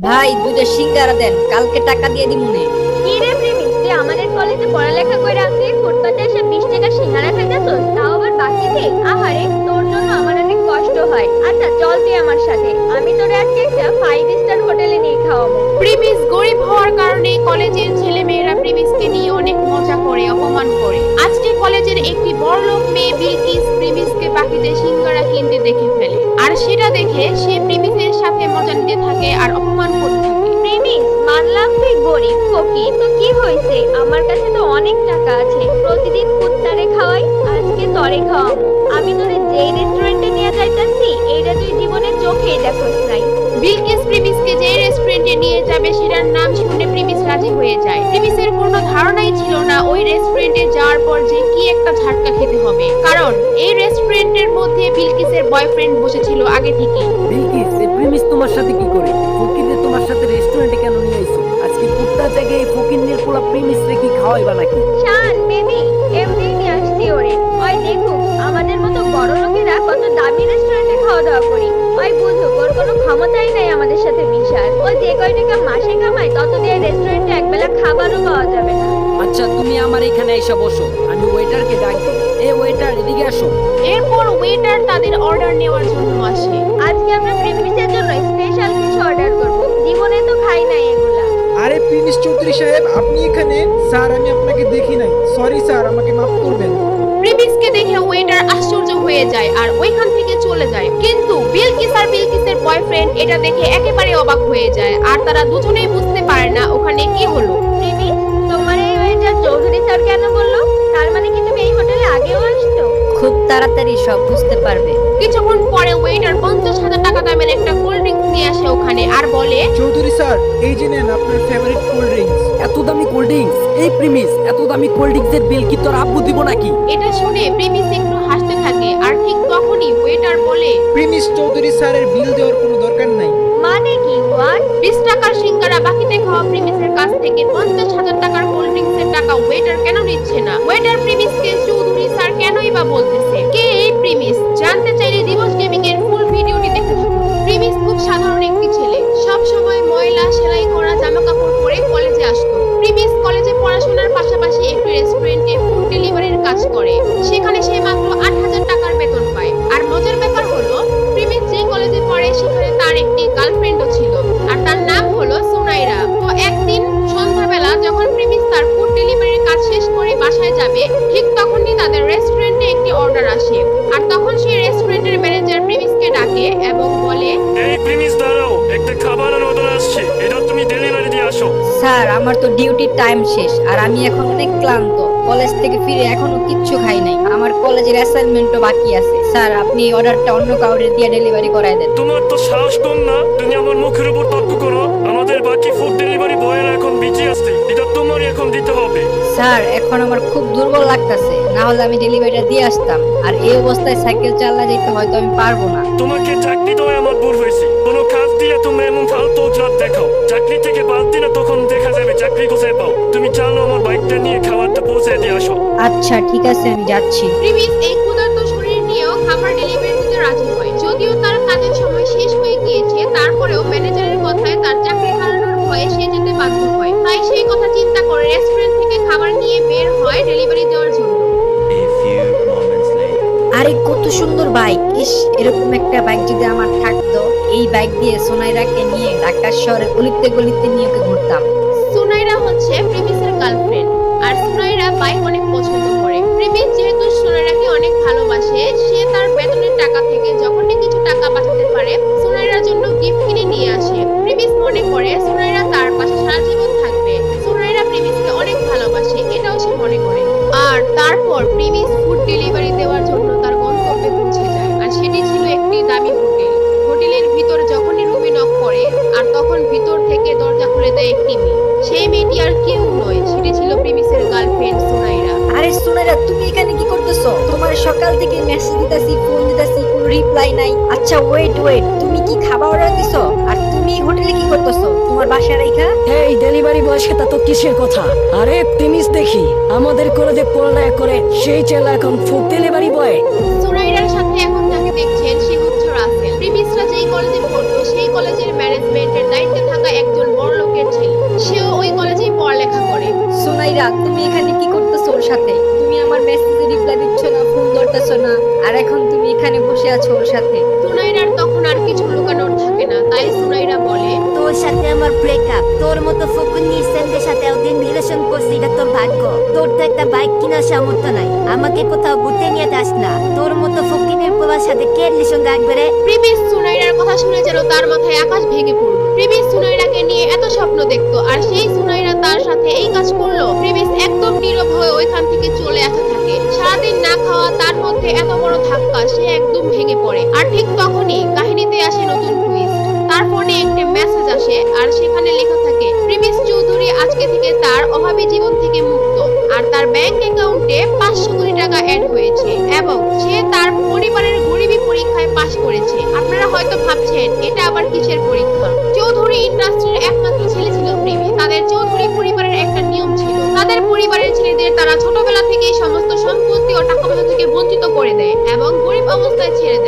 ভাই দুইটা সিঙ্গারা দেন, কালকে টাকা দিয়ে দিমুনে। কি রে প্রেমিস, তুই আমাদের কলেজে পড়ালেখা করে আসলি, ফুটপাতে এসে 20 টাকা সিঙ্গারা খাইতেছস, তাও আবার বাকি দে। আহারে, তোর জন্য আমার অনেক কষ্ট হয়। আচ্ছা চল তুই আমার সাথে, আমি তোরে আজকে একটা 5 স্টার হোটেলে নিয়ে খাওয়াবো। প্রিমিস গরিব হওয়ার কারণে কলেজের ছেলেমেয়েরা প্রিমিসকে নিয়ে অনেক মজা করে, অপমান করে। আজকে কলেজের একটি বড়লোক মেয়ে বিলকিস প্রিমিসকে বাকিতে সিঙ্গারা কিনতে দেখে ফেলে, আর সেটা দেখে সে প্রিমিসের সাথে মজা নিতে থাকে আর অপমান করতে থাকে। প্রেমিস, মানলাম তুই গরিব ফকির, তো কি হয়েছে, আমার কাছে তো অনেক টাকা আছে, প্রতিদিন কুত্তারে খাওয়াই, আজকে তরে খাওয়াবো। আমি তোরে যেই রেস্টুরেন্টে নিয়ে যাইতাছি, এইটা তুই জীবনে চোখেই দেখোস নাই। বিলকিস প্রিমিসকে যে রেস্টুরেন্টে নিয়ে যাবে সেটার নাম শুনে প্রিমিস রাজি হয়ে যায়। প্রিমিসের কোনো ধারণাই ছিল না ওই রেস্টুরেন্টে যাওয়ার পর যে কি একটা ঝাটকা খেতে হবে, কারণ এই রেস্টুরেন্টের মধ্যে বিলকিসের বয়ফ্রেন্ড বসেছিল আগে থেকে। বিলকিস, এই প্রেমিস তোমার সাথে কি করে? ফকিররে তোমার সাথে রেস্টুরেন্টে কেন নিয়ে আইছো? আজকে কুত্তা জায়গায় ফকিরনের পোলা প্রেমিস রে কি খাওয়াইবা নাকি? শান বেবি, এমনি নিয়ে আসছি ওরে। ওই দেখুক আমাদের মতো বড় লোকেরা কত দামি রেস্টুরেন্টে খাওয়া দাওয়া করি। ওই বুঝুক ওর কোনো ক্ষমতাই নাই আমাদের সাথে মিশার। ও যে কয় টাকা মাসে কামায় তত দিয়ে রেস্টুরেন্টে একবেলা খাবারও পাওয়া যাবে না। আচ্ছা, তুমি আমার এখানে এসে বসো, আমি ওয়েটারকে ডাক দিই। ওয়েটার, এদিকে আসো। এরপর ওয়েটার তাদের অর্ডার নেওয়ার জন্য আসে। আজকে আমরা প্রেমিসের জন্য স্পেশাল কিছু অর্ডার করব, জীবনে তো খাই নাই এগুলা। আরে প্রিমিস চৌধুরী সাহেব, আপনি এখানে? স্যার, আমি আপনাকে দেখি নাই, সরি স্যার, আমাকে মাফ করবেন। প্রিমিসকে দেখে ওয়েটার আশ্চর্য হয়ে যায় আর ওইখান থেকে চলে যায়, কিন্তু বিলকিস আর বিলকিসের বয়ফ্রেন্ড এটা দেখে একেবারে অবাক হয়ে যায়, আর তারা দুজনেই বুঝতে পারে না ওখানে কি হলো। প্রেমিস, তোমার এই ওয়েটার চৌধুরী স্যার কেন বললো? তার মানে কি তুমি এই হোটেলে আগেও আসছো? খুব তাড়াতাড়ি সব বুঝতে পারবে। কিছুক্ষণ পরে ওয়েটার 50,000 টাকা দামের একটা কোল্ড ড্রিঙ্কস নিয়ে আসে ওখানে আর বলে, চৌধুরী স্যার, এই যে নেন আপনার ফেভারিট কোল্ড ড্রিঙ্কস। এত দামি কোল্ড ড্রিঙ্কস? এই প্রেমিস, এত দামি কোল্ড ড্রিঙ্কসের বিল কি তোর আব্বু দিব নাকি? এটা শুনে প্রিমিস একটু হাসতে থাকে, আর ঠিক তখনই ওয়েটার বলে, প্রিমিস চৌধুরী স্যারের বিল দেওয়ার কোনো দরকার নাই। মানে কি ওয়াট? 20 টাকার সিঙ্গারা বাকিতে খাওয়া প্রিমিসের কাছ থেকে 50,000 টাকার কোল্ড ড্রিঙ্কসের টাকা ওয়েটার কেন নিচ্ছে না? ওয়েটার প্রিমিসকে চৌধুরী স্যার কেনই বা বলতেছে? কে এই প্রিমিস? জানতে চাইলে দিবস গেমিং এর ফুল ভিডিওটি দেখতে থাকুন। প্রিমিস খুব সাধারণ একটি ছেলে, সব সময় ময়লা সেলাই করা জামা কাপড় পরে কলেজে আসতো। প্রিমিস কলেজে পড়াশোনার পাশাপাশি একটি রেস্টুরেন্টে ফুড ডেলিভারির কাজ করে, সেখানে সে মাত্র 8,000 টাকার বেতন পায়। আর মজার ব্যাপার হলো, প্রিমিস যে কলেজে পড়ে সেখানে তার একটি গার্লফ্রেন্ডও ছিল, আর তার নাম হলো সুনাইরা। তো একদিন সন্ধ্যাবেলা যখন প্রিমিস তার ফুড ডেলিভারির কাজ শেষ করে বাসায় যাবে, ঠিক তখনই তাদের রেস্টুরেন্টে একটি অর্ডার আসে, আর তখন সেই রেস্টুরেন্টের ম্যানেজার প্রিমিসকে ডাকে এবং বলে, এই প্রিমিস দাঁড়াও, একটা খাবারের অর্ডার আসছে, এটা তুমি ডেলিভারি দিয়ে আসো। স্যার, আমার তো ডিউটির টাইম শেষ আর আমি এখন অনেক ক্লান্ত। কলেজ থেকে ফিরে এখনো কিচ্ছু খাই নাই, আমার কলেজের অ্যাসাইনমেন্টও বাকি আছে। স্যার, আপনি এই অর্ডারটা অন্য কাউরে দিয়ে ডেলিভারি করায় দেন। তোমার তো সাহস কম না, তুমি আমার মুখের উপর তর্ক করো। আমাদের বাকি ফুড ডেলিভারি বয়েরা এখন বিজি আসছে, এটা তোমারই এখন দিতে হবে। স্যার, এখন আমার খুব দুর্বল লাগতাছে, না হলে আমি ডেলিভারিটা দিয়ে আসতাম, আর এই অবস্থায় সাইকেল চালা যেতে হয়তো আমি পারবো না। তোমাকে চাকরি দেওয়ায় আমার ভুল হয়েছে, কোনো কাজ দিয়ে তুমি এমন ফালতু অজুহাত দেখাও। চাকরি থেকে বাদ দিলে তখন দেখা যাবে চাকরি কোথায় পাও। তুমি চালো আমার বাইকটা নিয়ে খাবারটা পৌঁছে দিয়ে আসো। আচ্ছা ঠিক আছে, আমি যাচ্ছি। প্রিমিস এই ক্ষুধার্ত শরীর নিয়েও খাবার ডেলিভারি দিতে রাজি হয়। যদিও তার কাজের সময় শেষ হয়ে গিয়েছে, তারপরেও ম্যানেজারের কথায় তার চাকরি হারানোর ভয়ে সে যেতে বাধ্য হয়। তাই সেই কথা চিন্তা করে রেস্টুরেন্ট থেকে খাবার নিয়ে বের হয় ডেলিভারি দেওয়ার জন্য। A few moments later. আরে কত সুন্দর বাইক! ইস, এরকম একটা বাইক যদি আমার থাকতো, এই বাইক দিয়ে সোনাইরাকে নিয়ে ঢাকার শহরে গলিতে গলিতে নিয়ে ওকে ঘুরতাম। সুনাইরা হচ্ছে প্রিমিসের গার্লফ্রেন্ড, আর সুনাইরা বাইক অনেক পছন্দ করে। প্রিমিস যেহেতু সুনাইরাকে অনেক ভালোবাসে, সে তার বেতনের টাকা থেকে যখনই কিছু টাকা বাঁচাতে পারে সুনাইরার জন্য গিফট কিনে নিয়ে আসে। প্রিমিস মনে করে সুনাইরা তার পাশে সারা জীবন থাকবে। সুনাইরা প্রিমিসকে অনেক ভালোবাসে, এটাও সে মনে করে। আর তারপর প্রিমিস ফুড ডেলিভারি দেওয়ার জন্য তার গন্তব্যে পৌঁছে যায়, আর সেটি ছিল একটি দামি হোটেল। হোটেলের ভিতর যখনই রুমে নক করে, আর তখন ভিতর থেকে দরজা খুলে দেয় একটি মেয়ে। সেই মেয়েটি আর কেউ নয়, সেটি ছিল প্রিমিসের গার্লফ্রেন্ড সুনাইরা। আরে সোনাইরা, তুমি এখানে কি করতেছো? তোমার সকাল থেকে মেসেজ দিতাছি, ফোন দিতাছি, কোনো রিপ্লাই নাই। আচ্ছা ওয়েট, তুমি কি খাবার অর্ডার দিছো? আর তুমি এই হোটেলে কি করতেছো তোমার বাসায় রাইখা? এই ডেলিভারি বয়ের সাথে তো কিসের কথা? আরে প্রেমিস, দেখি আমাদের কলেজে পড়ালেখা করে সেই ছেলে এখন ফুড ডেলিভারি বয়। সুনাইরার সাথে এখন যাকে দেখছেন সে হচ্ছে রাসেল। প্রিমিসরা যেই কলেজে পড়তো সেই কলেজের ম্যানেজমেন্টের দায়িত্বে থাকা সাথে। তুমি আমার মেসেজে রিপ্লাই দিচ্ছ না, ফোন ধরতেছো না, আর এখন তুমি এখানে বসে আছো ওর সাথে। সুনাইরার তখন আর কিছু লুকানোর থাকে না, তাই সুনাইরা বলে, তোর সাথে আমার ব্রেকআপ। তোর মতো ফকুন্নির ছেলেদের সাথে ওদিন রিলেশন করছি, এটা তোর ভাগ্য। তোর তো একটা বাইক কেনার সামর্থ্য নাই, আমাকে কোথাও ঘুরতে নিয়ে যাস না। তোর মতো ফকিনের পোলার সাথে কে রিলেশন রাখবে রে? প্রিমিস সুনাইরার কথা শুনে যেন তার মাথায় আকাশ ভেঙে পড়ল। প্রিমিস সুনাইরাকে নিয়ে এত স্বপ্ন দেখতো, আর সেই সুনাইরা তার সাথে এই কাজ করলো। প্রিমিস একদম নীরব হয়ে ওইখান থেকে চলে আসতে থাকে। সারাদিন না খাওয়া, তার মধ্যে এত বড় ধাক্কা, সে একদম ভেঙে পড়ে। আর ঠিক তখনই কাহিনীতে আসে নতুন টুইস্ট। তার ফোনে একটা মেসেজ আসে, আর সেখানে লেখা থাকে, প্রিমিস চৌধুরী আজকে থেকে তার অভাবী জীবন থেকে মুক্ত, আর তার ব্যাংক অ্যাকাউন্টে 500 কোটি টাকা অ্যাড হয়েছে, এবং সে তার পরিবারের গরিবী পরীক্ষায় পাশ করেছে। আপনারা হয়তো ভাবছেন এটা আবার কিসের পরীক্ষা। চৌধুরী ইন্ডাস্ট্রির একমাত্র ছেলে ছিল প্রিমিস। তাদের চৌধুরী পরিবারের একটা নিয়ম ছিল, তাদের পরিবারের ছেলেদের তারা ছোটবেলা থেকেই সমস্ত সম্পত্তি ও টাকা পয়সা থেকে বঞ্চিত করে দেয় এবং গরিব অবস্থায় ছেড়ে